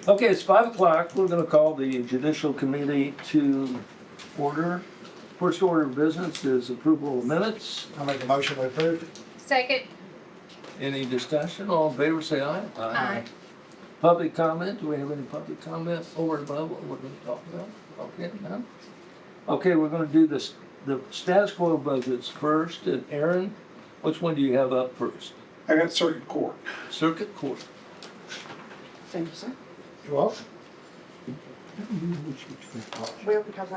Okay, it's 5 o'clock. We're gonna call the Judicial Committee to order. First order of business is approval of minutes. I'll make a motion to approve. Second. Any discussion? All in favor, say aye. Aye. Public comment? Do we have any public comment over and above what we're gonna talk about? Okay, none? Okay, we're gonna do this, the status quo budgets first. And Aaron, which one do you have up first? I got circuit court. Circuit Court. Thank you, sir. You welcome. Well, because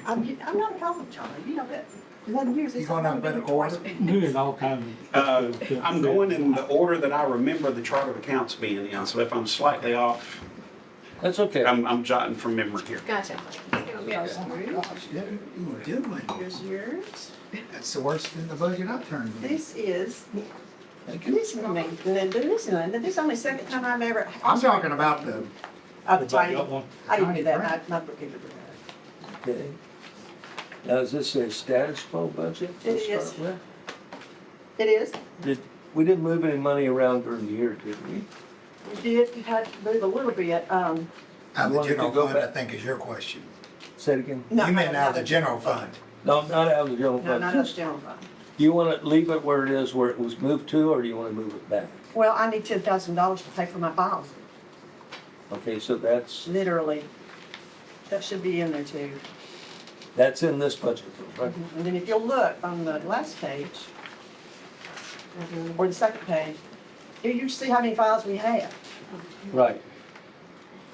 I'm not a college child, you know that. 11 years. You going alphabetical order? Doing all kinds of. I'm going in the order that I remember the chart of accounts being in, so if I'm slightly off, That's okay. I'm jotting from memory here. Gotcha. Yes. Gosh, yeah, you doing? Here's yours. That's the worst in the budget I've turned in. This is, Thank you. listen to me, Linda, listen, Linda, this is only the second time I've ever. I'm talking about the, Oh, the tiny, Got one? I didn't do that, Tiny not particularly. Okay. Now, is this a status quo budget to It start is. with? It is, We didn't move any money around during the year, did we? you had to move a little bit, out of the wanted to general go fund, I back? think is your question. Say it again. no. You meant no, out of no, the general fund. No, not out of the general No, fund. not out of the general fund. Do you want to leave it where it is, where it was moved to, or do you want to move it back? Well, I need $10,000 to pay for my files, Okay, so that's literally. That should be in there too. in this budget, right? And then if you'll look on the last page, or the second page, you see how many files we have. Right.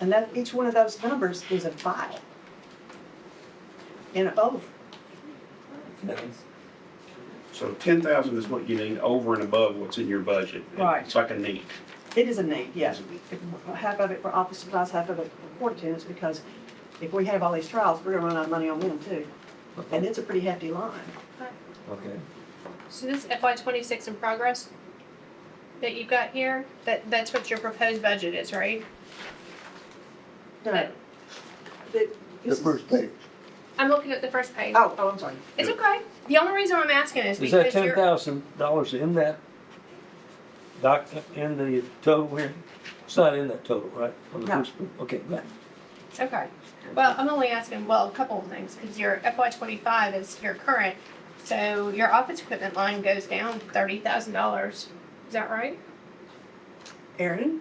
And that, each one of those numbers is a file. And over. Okay. So 10,000 is what you need over and above what's in your budget. Right. It's like a need. It is a need, yes. Half of it for office supplies, half of it for court attendance, because if we have all these trials, we're gonna run out of money on them too. And it's a pretty hefty line. Okay. So this FY 26 in progress that you've got here, that's what your proposed budget is, right? No. The first page. I'm looking at the first page. Oh, I'm sorry. It's okay. The only reason I'm asking is Is that because you're, $10,000 in that in the total here? It's not in that total, right? On the No. first page? Okay, good. okay. Well, I'm only asking, well, a couple of things, because your FY 25 is your current, so your office equipment line goes down $30,000. Is that right? Aaron?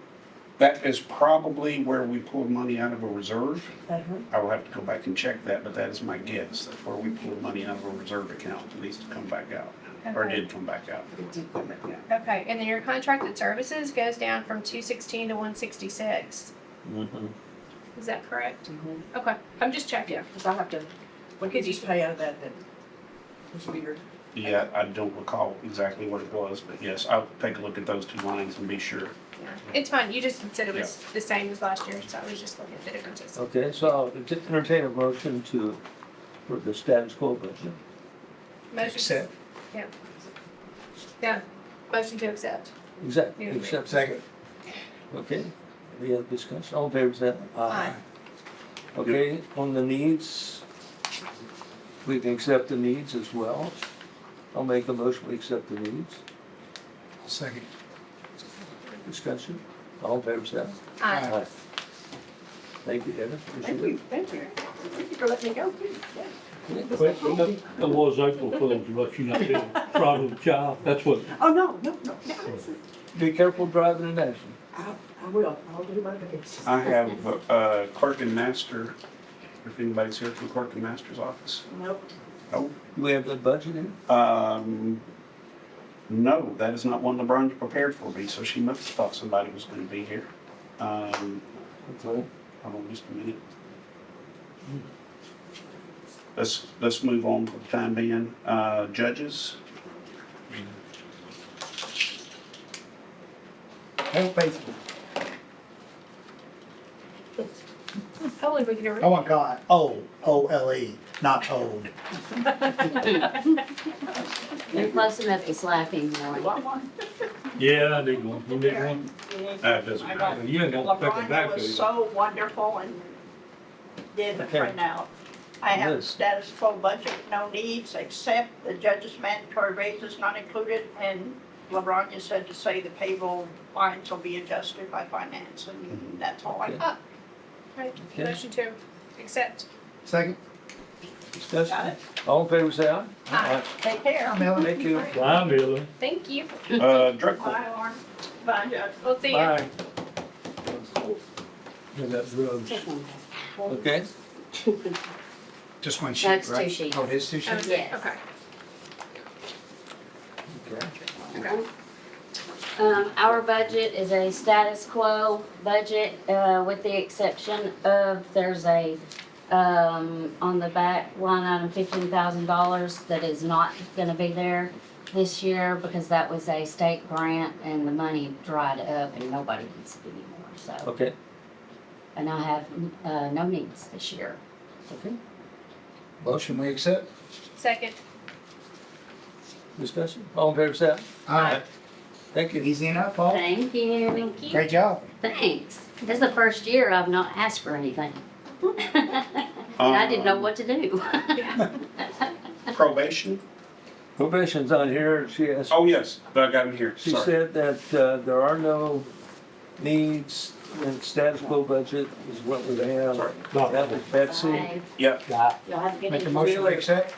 That is probably where we pulled money out of a reserve. Uh-huh. I will have to go back and check that, but that is my guess. That's where we pulled money out of a reserve account. It needs to come back out, or Okay. did come back out. Okay, and then your contracted services goes down from 216 to 166. Mm-hmm. Is that correct? Mhm. Okay, I'm just checking. Yeah, because I have to, we could just pay out of that, then. It's weird. Yeah, I don't recall exactly what it was, but yes, I'll take a look at those two lines and be sure. Yeah. It's fine, you just said it was the same as last year, so I was just looking at the differences. Okay, so I'll entertain a motion for the status quo budget. Motion, Accept. yeah, motion to accept. Exactly, Yeah. except, Second. okay. Any other discussion? All in favor, say Aye. Okay, on the needs, we can accept the needs as well. I'll make a motion, we accept the needs. Second. Discussion? All in favor, say Aye. aye. Thank you, Evan. Thank you, thank you. Thank you for letting me go, too. Yeah. That was April Fool's, but you not doing problem child. That's what. Oh, no, listen. Be careful driving in Nashville. I will, I'll do my best. I have clerk and master, if anybody's here from clerk and master's office. Nope. Oh, Do we have that budget in? no, that is not one LeBron's prepared for me, so she must have thought somebody was gonna be here. Okay. Hold on just a minute. Let's move on for the time being. Judges, Hold faithful. Hopefully we can I want to call it O-O-L-E, not old. You're close enough to slapping now. Yeah, I need one. You need one? it doesn't matter. You ain't gonna pick it back, LaBrina do you? was so wonderful and did the Okay. printout. I have a Yes. status quo budget, no needs, except the judge's mandatory raises not included, and LeBron just said to say the payroll lines will be adjusted by finance, and that's all I Okay. got. Right, Okay. motion to accept. Second. Discussion? Got it. All in favor, say aye. Aye. Take care. Miller. Thank you. Bye, Miller. Thank you. Drug court. Bye, Lauren. Bye, Judge. We'll see you. Bye. You got drugs. Okay, Just one sheet, That's right? two sheets. Oh, it is two sheets? Yes. Okay. okay. Our budget is a status quo budget, with the exception of, there's a, on the back line item, $15,000 that is not gonna be there this year because that was a state grant and the money dried up and nobody needs it anymore, so. Okay, And I have, no needs this year. okay. Motion we accept? Second. Discussion? All in favor, say aye. Aye. Thank you. Easy enough, Paul? Thank you. Thank you. Great job. Thanks. This is the first year I've not asked for anything. And I didn't know what to do. Probation? Probation's on here, she asked, Oh, yes, I got him here, she sorry. said that, there are no needs in status quo budget is what we have. Sorry. That was Betsy. Bye. Yep, Y'all have a good Make a evening. motion we accept?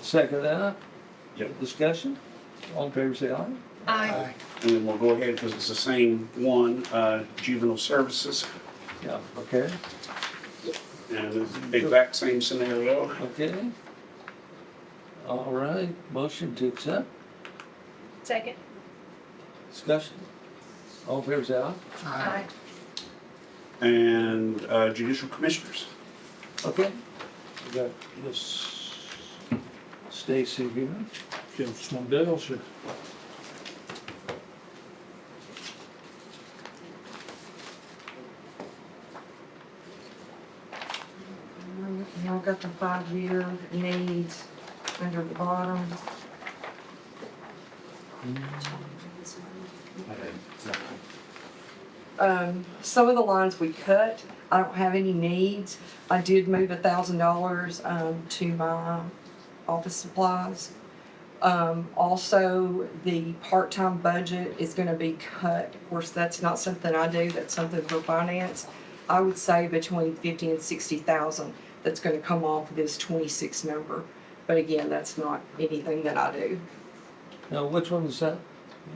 Second that. Yep. Discussion? All in favor, say aye. Aye. and then we'll go ahead, because it's the same one, juvenile services, Yeah, okay, and it's the exact same scenario. okay. All right, motion to accept. Second. Discussion? All in favor, say aye. Aye. And judicial commissioners. Okay. We got Miss Stacy here. Jim Swindell, sir. Y'all got the 5-year needs under the bottom. Some of the lines we cut, I don't have any needs. I did move $1,000, to my office supplies. Also, the part-time budget is gonna be cut. Of course, that's not something I do, that's something for finance. I would say between 50 and 60,000 that's gonna come off this 26 number. But again, that's not anything that I do. Now, which one is that?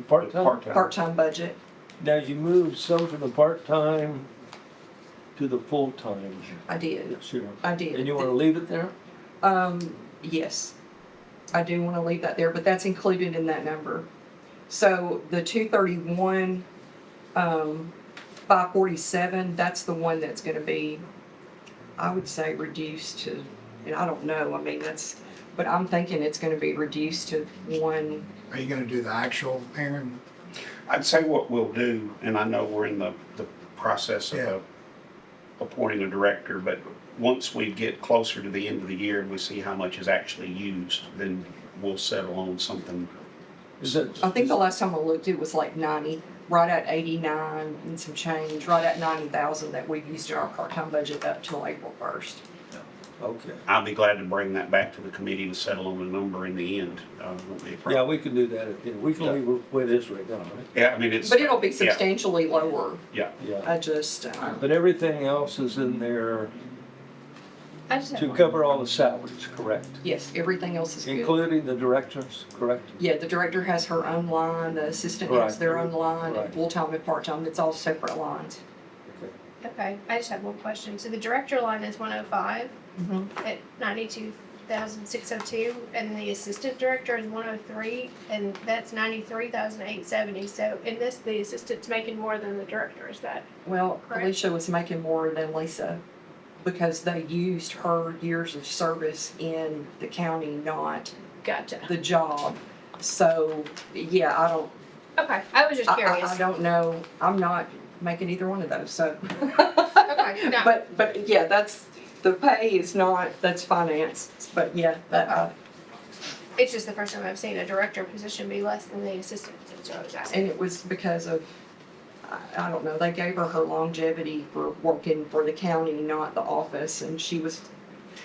Part-time? Part-time. Part-time budget, Now, you moved some from the part-time to the full-time. I did, Sure. I did. And you wanna leave it there? Yes, I do wanna leave that there, but that's included in that number. So the 231, 547, that's the one that's gonna be, I would say, reduced to, and I don't know, I mean, but I'm thinking it's gonna be reduced to one. Are you gonna do the actual, Aaron? I'd say what we'll do, and I know we're in the process Yeah. of appointing a director, but once we get closer to the end of the year and we see how much is actually used, then we'll settle on something. Is it? I think the last time I looked, it was like 90, right at 89 and some change, right at 90,000 that we've used in our part-time budget up till April 1st. Okay. I'll be glad to bring that back to the committee to settle on a number in the end. Won't be a Yeah, problem. we can do that. We can leave it where it is right now, right? Yeah, I mean, it's. But it'll be yeah, substantially lower. Yeah, Yeah. I just, But everything else is in there I just have to one. cover all the salaries, correct? yes, everything else is good. Including the directors, correct? Yeah, the director has her own line, the assistant has Right. their own line, Right. and full-time and part-time, it's all separate lines. Okay, I just have one question. So the director line is 105 at 92,602, and the assistant director is 103, and that's 93,870. So in this, the assistant's making more than the director. Is that Well, Correct. Alicia was making more than Lisa because they used her years of service in the county, not gotcha? the job. So, yeah, I don't, Okay, I was just curious. I don't know, I'm not making either one of those, so. Okay, no. But yeah, that's, the pay is not, that's finance, but yeah, that, It's just the first time I've seen a director position be less than the assistant, so I was asking. and it was because of, I don't know, they gave her her longevity for working for the county, not the office, and she was,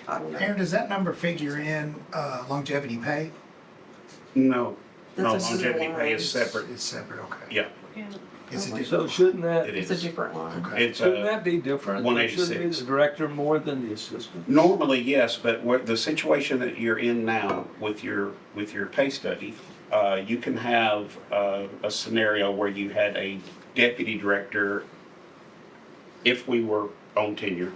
I don't know. Aaron, does that number figure in longevity pay? no, No, That's a separate longevity pay line. is separate. It's separate, okay. Yeah, Yeah. It's a So different. shouldn't that, it It's a is. different line. Okay. It's shouldn't that be different? Shouldn't be 186. the director more than the assistant? Normally, yes, but what the situation that you're in now with your pay study, you can have a scenario where you had a deputy director, if we were on tenure,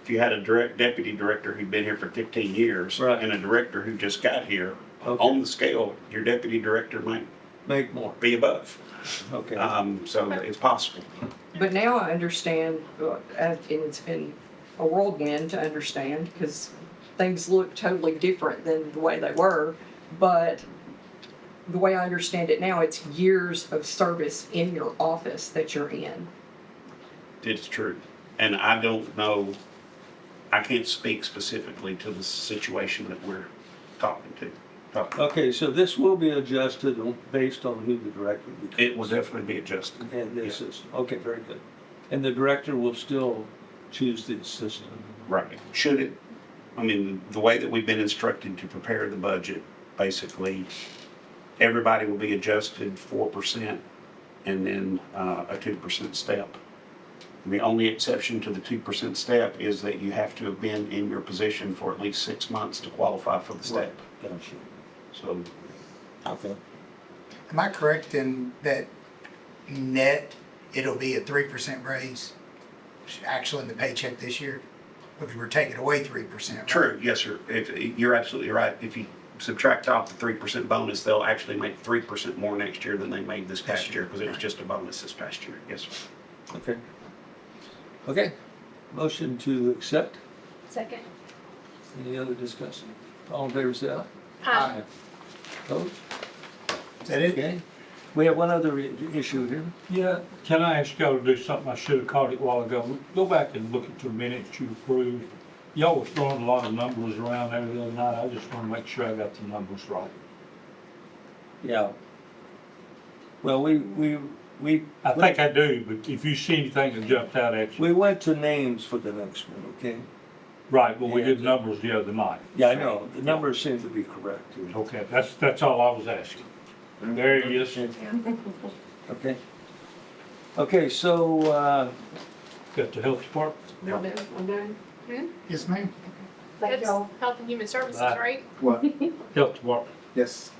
if you had a deputy director who'd been here for 15 years Right. and a director who just got here, Okay. on the scale, your deputy director might Make more, be above. okay. So it's possible. But now I understand, and it's been a whirlwind to understand, because things look totally different than the way they were. But the way I understand it now, it's years of service in your office that you're in. It's true. And I don't know, I can't speak specifically to the situation that we're talking to. Okay, so this will be adjusted based on who the director becomes. It will definitely be adjusted. And the assistant, okay, very good. And the director will still choose the assistant. Right. Should it, I mean, the way that we've been instructed to prepare the budget, basically, everybody will be adjusted 4% and then a 2% step. The only exception to the 2% step is that you have to have been in your position for at least 6 months to qualify for the step. Gotcha. So Okay. Am I correct in that net, it'll be a 3% raise? Actually in the paycheck this year? Because we're taking away 3%, right? true, yes, sir. You're absolutely right. If you subtract off the 3% bonus, they'll actually make 3% more next year than they made this past year because it was just a bonus this past year. Yes, sir. Okay. Okay, motion to accept. Second. Any other discussion? All in favor, say aye. Aye. Opposed? Is that it? Okay. We have one other issue here. Yeah, can I ask y'all to do something? I should have caught it a while ago. Go back and look at your minutes you approved. Y'all was throwing a lot of numbers around there the other night. I just want to make sure I got the numbers right. Yeah. Well, I think I do, but if you see anything that jumped out at you. we went to names for the next one, okay? Right, but we Yeah. did numbers the other night. Yeah, I know, the numbers seem to be correct here. Okay, that's all I was asking. There he is. Okay. Okay, so, Got the health department. I'm done. Yes, ma'am. Thank That's y'all. Health and Human Services, Bye. right? What? Health department. Yes.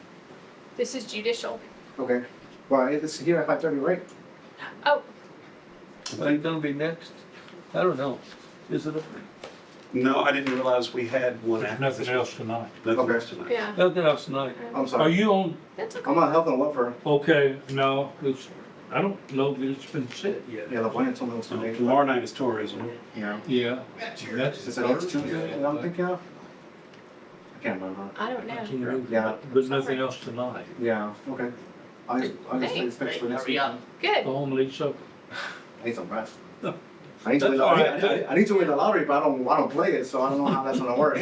This is judicial. Okay. Well, it's here at 5:30, right? Oh, are you gonna be next? I don't know. Is it, No, I didn't realize we had one There's after nothing this. else tonight. Nothing Okay. else tonight. yeah. nothing else tonight? I'm Are sorry. you on, That's okay. I'm on health and welfare. okay, no, I don't know that it's been set yet. Yeah, the plan told me it was today. Tomorrow night is tourism. Yeah. Yeah. Is it next Tuesday that I'm thinking of? I can't remember. I don't I know. can't remember. Yeah. But nothing else tonight. Yeah, okay. I just expect for next week. Good. Oh, Lisa. I need some rest. No. I need to win That's all right. I need to win the lottery, but I don't play it, so I don't know how that's gonna work.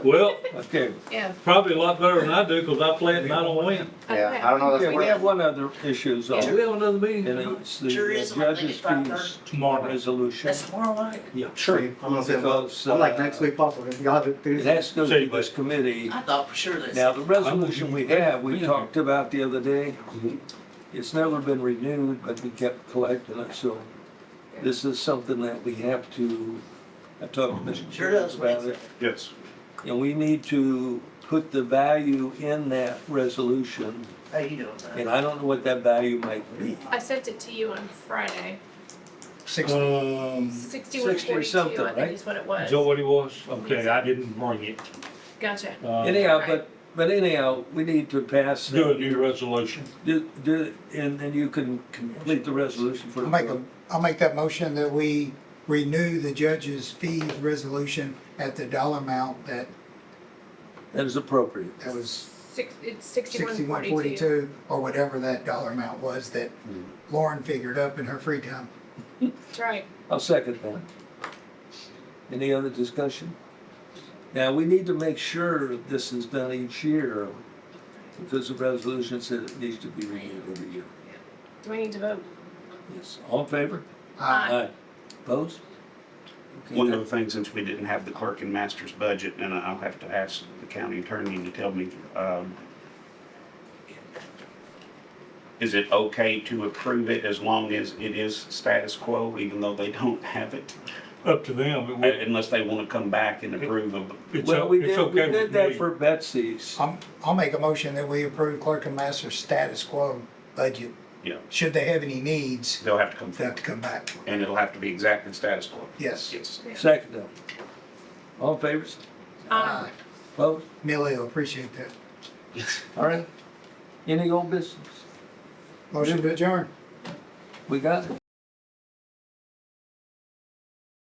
Well, Okay. Yeah. probably a lot better than I do, because I play it and I don't win. Yeah, Okay. I don't know how that's Okay, gonna we have work. one other issue, so, Do we have another meeting? and it's the Sure is, and I think judge's it's 5:30. fees Tomorrow. resolution. That's tomorrow night? Yeah. Sure. I'm gonna say, Because, I'm like next week possibly. Y'all have it. It has to go Say to this committee. I thought for sure that. Now, the resolution we have, we Yeah. talked about the other day, it's never been renewed, but we kept collecting it, so this is something that we have to, I talked to Mr. Sure Jones does. about it. Yes. And we need to put the value in that resolution, How you doing, and man? I don't know what that value might be. I sent it to you on Friday. 60. 6142, something, I think right? is what it Is was. that what it was? Okay, I didn't bring it. Gotcha. Anyhow, Right. but anyhow, we need to pass. Do a new resolution. And then you can complete the resolution for. I'll make that motion that we renew the judge's fees resolution at the dollar amount that That is appropriate. was It's 6142. 6142, or whatever that dollar amount was that Lauren figured up in her free time. That's right. I'll second that. Any other discussion? Now, we need to make sure this is done each year, because the resolution said it needs to be renewed every year. Do we need to vote? Yes, all in favor? Aye. Opposed? Okay, One that- other thing, since we didn't have the clerk and master's budget, and I'll have to ask the county attorney to tell me, is it okay to approve it as long as it is status quo, even though they don't have it? Up to them. It would- Unless they wanna come back and approve of, It's Well, o- we it's did, we okay did with that me. for Betsy's. I'll make a motion that we approve clerk and master's status quo budget. you know, Should they have any needs, they'll have to come they have forward. to come back. And it'll have to be exactly status quo. Yes. Yes. Second them. All in favor? Aye. Opposed? Millie will appreciate that. All right. Any old business? Motion to adjourn. We got it.